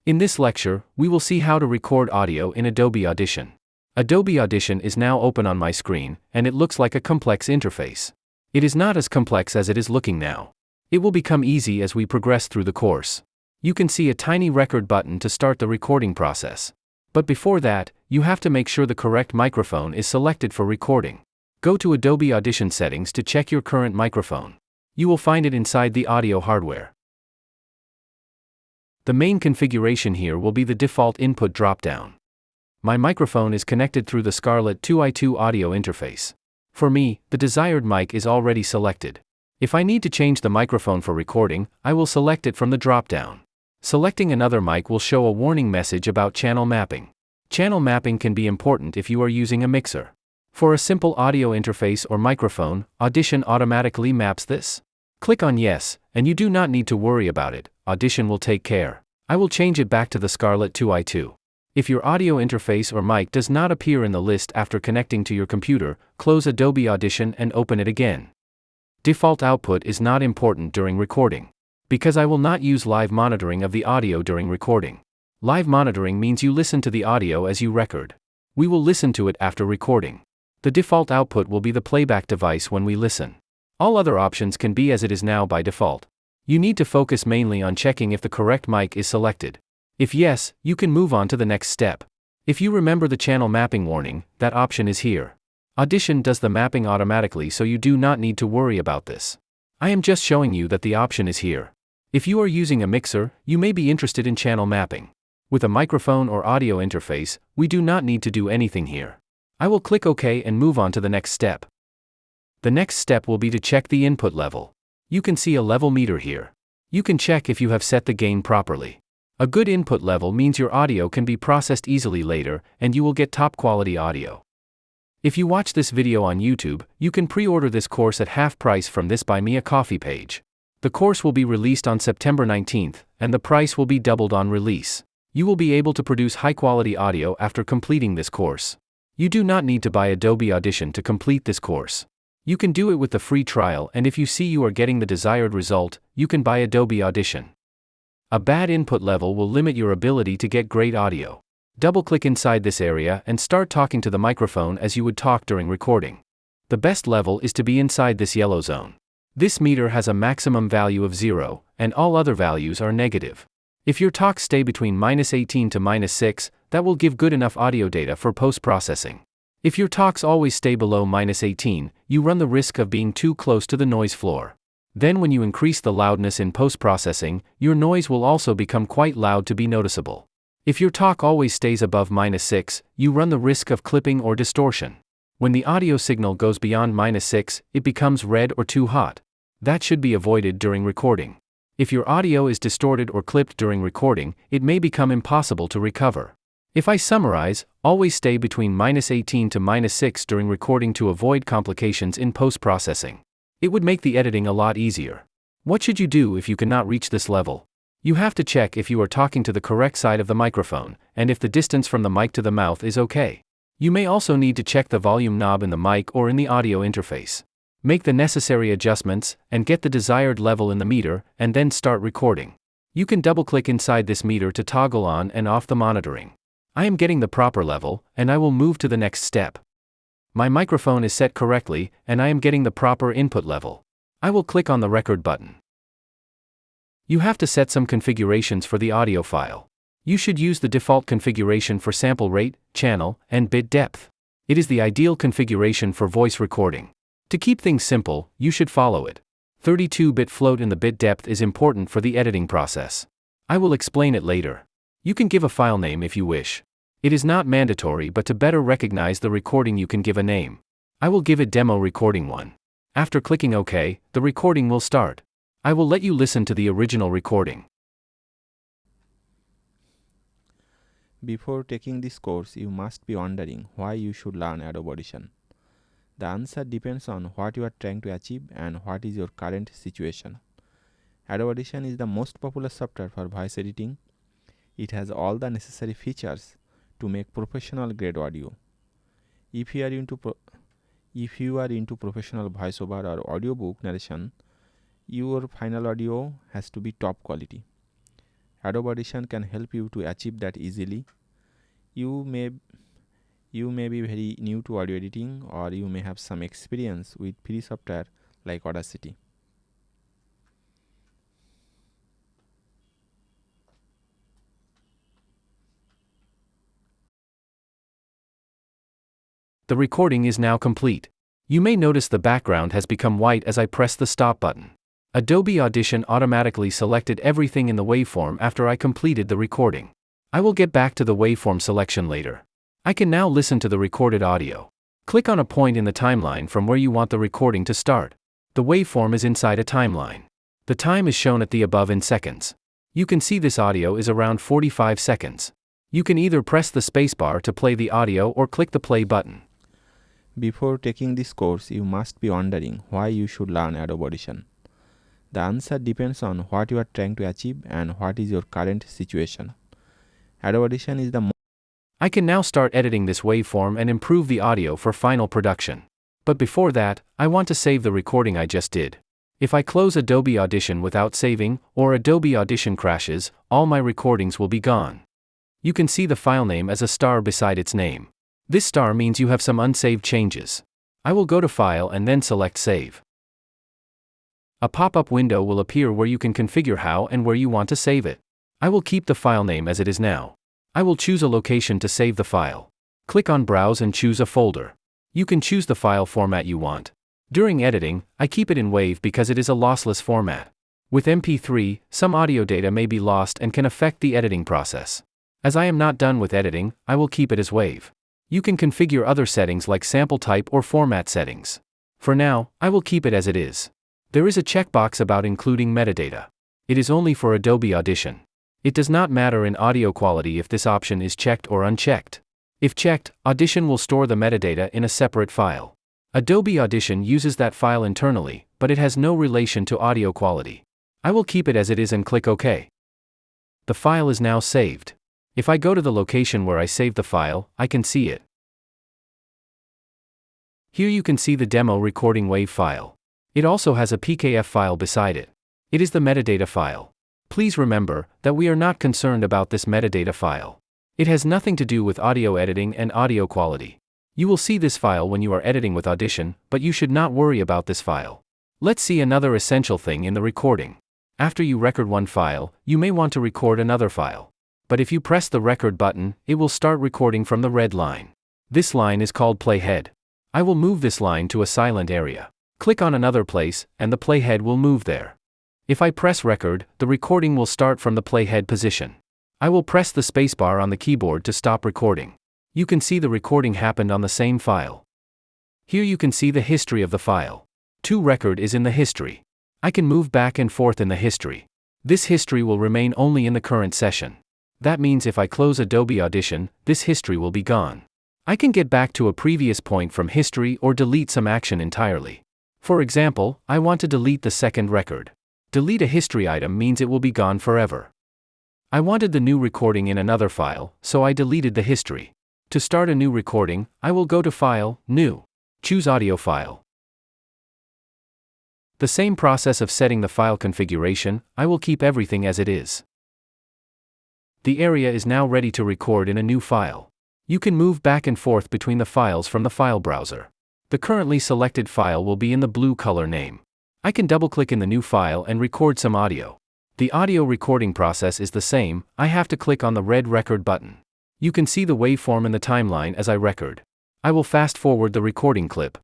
In this lecture, we will see how to record audio in Adobe Audition. Adobe Audition is now open on my screen, and it looks like a complex interface. It is not as complex as it is looking now. It will become easy as we progress through the course. You can see a tiny record button to start the recording process. But before that, you have to make sure the correct microphone is selected for recording. Go to Adobe Audition settings to check your current microphone. You will find it inside the audio hardware. The main configuration here will be the default input dropdown. My microphone is connected through the Scarlett 2i2 audio interface. For me, the desired mic is already selected. If I need to change the microphone for recording, I will select it from the dropdown. Selecting another mic will show a warning message about channel mapping. Channel mapping can be important if you are using a mixer. For a simple audio interface or microphone, Audition automatically maps this. Click on Yes, and you do not need to worry about it. Audition will take care. I will change it back to the Scarlett 2i2. If your audio interface or mic does not appear in the list after connecting to your computer, close Adobe Audition and open it again. Default output is not important during recording, because I will not use live monitoring of the audio during recording. Live monitoring means you listen to the audio as you record. We will listen to it after recording. The default output will be the playback device when we listen. All other options can be as it is now by default. You need to focus mainly on checking if the correct mic is selected. If yes, you can move on to the next step. If you remember the channel mapping warning, that option is here. Audition does the mapping automatically, so you do not need to worry about this. I am just showing you that the option is here. If you are using a mixer, you may be interested in channel mapping. With a microphone or audio interface, we do not need to do anything here. I will click OK and move on to the next step. The next step will be to check the input level. You can see a level meter here. You can check if you have set the gain properly. A good input level means your audio can be processed easily later, and you will get top quality audio. If you watch this video on YouTube, you can pre-order this course at half price from this Buy Me a Coffee page. The course will be released on September 19th, and the price will be doubled on release. You will be able to produce high-quality audio after completing this course. You do not need to buy Adobe Audition to complete this course. You can do it with the free trial, and if you see you are getting the desired result, you can buy Adobe Audition. A bad input level will limit your ability to get great audio. Double-click inside this area and start talking to the microphone as you would talk during recording. The best level is to be inside this yellow zone. This meter has a maximum value of 0, and all other values are negative. If your talks stay between -18 to -6, that will give good enough audio data for post-processing. If your talks always stay below -18, you run the risk of being too close to the noise floor. Then when you increase the loudness in post-processing, your noise will also become quite loud to be noticeable. If your talk always stays above -6, you run the risk of clipping or distortion. When the audio signal goes beyond -6, it becomes red or too hot. That should be avoided during recording. If your audio is distorted or clipped during recording, it may become impossible to recover. If I summarize, always stay between -18 to -6 during recording to avoid complications in post-processing. It would make the editing a lot easier. What should you do if you cannot reach this level? You have to check if you are talking to the correct side of the microphone, and if the distance from the mic to the mouth is okay. You may also need to check the volume knob in the mic or in the audio interface. Make the necessary adjustments, and get the desired level in the meter, and then start recording. You can double-click inside this meter to toggle on and off the monitoring. I am getting the proper level, and I will move to the next step. My microphone is set correctly, and I am getting the proper input level. I will click on the record button. You have to set some configurations for the audio file. You should use the default configuration for sample rate, channel, and bit depth. It is the ideal configuration for voice recording. To keep things simple, you should follow it. 32-bit float in the bit depth is important for the editing process. I will explain it later. You can give a file name if you wish. It is not mandatory, but to better recognize the recording you can give a name. I will give it Demo Recording 1. After clicking OK, the recording will start. I will let you listen to the original recording. Before taking this course, you must be wondering why you should learn Adobe Audition. The answer depends on what you are trying to achieve and what is your current situation. Adobe Audition is the most popular software for voice editing. It has all the necessary features to make professional grade audio. If you are into professional voiceover or audiobook narration, your final audio has to be top quality. Adobe Audition can help you to achieve that easily. You may be very new to audio editing, or you may have some experience with free software like Audacity. The recording is now complete. You may notice the background has become white as I press the stop button. Adobe Audition automatically selected everything in the waveform after I completed the recording. I will get back to the waveform selection later. I can now listen to the recorded audio. Click on a point in the timeline from where you want the recording to start. The waveform is inside a timeline. The time is shown at the above in seconds. You can see this audio is around 45 seconds. You can either press the spacebar to play the audio or click the play button. Before taking this course, you must be wondering why you should learn Adobe Audition. The answer depends on what you are trying to achieve and what is your current situation. Adobe Audition is the I can now start editing this waveform and improve the audio for final production. But before that, I want to save the recording I just did. If I close Adobe Audition without saving, or Adobe Audition crashes, all my recordings will be gone. You can see the file name as a star beside its name. This star means you have some unsaved changes. I will go to File and then select Save. A pop-up window will appear where you can configure how and where you want to save it. I will keep the file name as it is now. I will choose a location to save the file. Click on Browse and choose a folder. You can choose the file format you want. During editing, I keep it in WAV because it is a lossless format. With MP3, some audio data may be lost and can affect the editing process. As I am not done with editing, I will keep it as WAV. You can configure other settings like sample type or format settings. For now, I will keep it as it is. There is a checkbox about including metadata. It is only for Adobe Audition. It does not matter in audio quality if this option is checked or unchecked. If checked, Audition will store the metadata in a separate file. Adobe Audition uses that file internally, but it has no relation to audio quality. I will keep it as it is and click OK. The file is now saved. If I go to the location where I saved the file, I can see it. Here you can see the demo recording WAV file. It also has a PKF file beside it. It is the metadata file. Please remember that we are not concerned about this metadata file. It has nothing to do with audio editing and audio quality. You will see this file when you are editing with Audition, but you should not worry about this file. Let's see another essential thing in the recording. After you record one file, you may want to record another file. But if you press the record button, it will start recording from the red line. This line is called playhead. I will move this line to a silent area. Click on another place, and the playhead will move there. If I press record, the recording will start from the playhead position. I will press the spacebar on the keyboard to stop recording. You can see the recording happened on the same file. Here you can see the history of the file. To record is in the history. I can move back and forth in the history. This history will remain only in the current session. That means if I close Adobe Audition, this history will be gone. I can get back to a previous point from history or delete some action entirely. For example, I want to delete the second record. Delete a history item means it will be gone forever. I wanted the new recording in another file, so I deleted the history. To start a new recording, I will go to File, New. Choose Audio File. The same process of setting the file configuration, I will keep everything as it is. The area is now ready to record in a new file. You can move back and forth between the files from the file browser. The currently selected file will be in the blue color name. I can double-click in the new file and record some audio. The audio recording process is the same. I have to click on the red record button. You can see the waveform in the timeline as I record. I will fast forward the recording clip.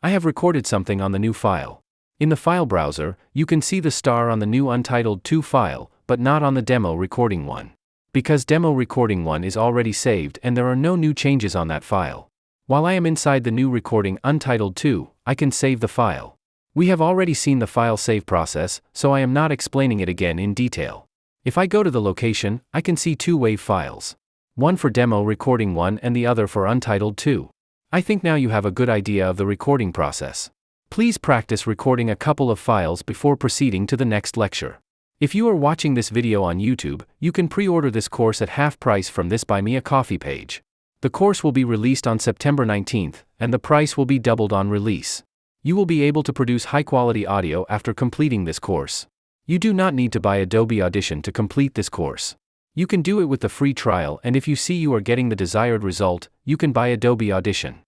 I have recorded something on the new file. In the file browser, you can see the star on the new Untitled 2 file, but not on the demo recording one. Because demo recording one is already saved and there are no new changes on that file. While I am inside the new recording Untitled 2, I can save the file. We have already seen the file save process, so I am not explaining it again in detail. If I go to the location, I can see two WAV files. One for demo recording 1 and the other for Untitled 2. I think now you have a good idea of the recording process. Please practice recording a couple of files before proceeding to the next lecture. If you are watching this video on YouTube, you can pre-order this course at half price from this Buy Me a Coffee page. The course will be released on September 19th, and the price will be doubled on release. You will be able to produce high-quality audio after completing this course. You do not need to buy Adobe Audition to complete this course. You can do it with the free trial, and if you see you are getting the desired result, you can buy Adobe Audition.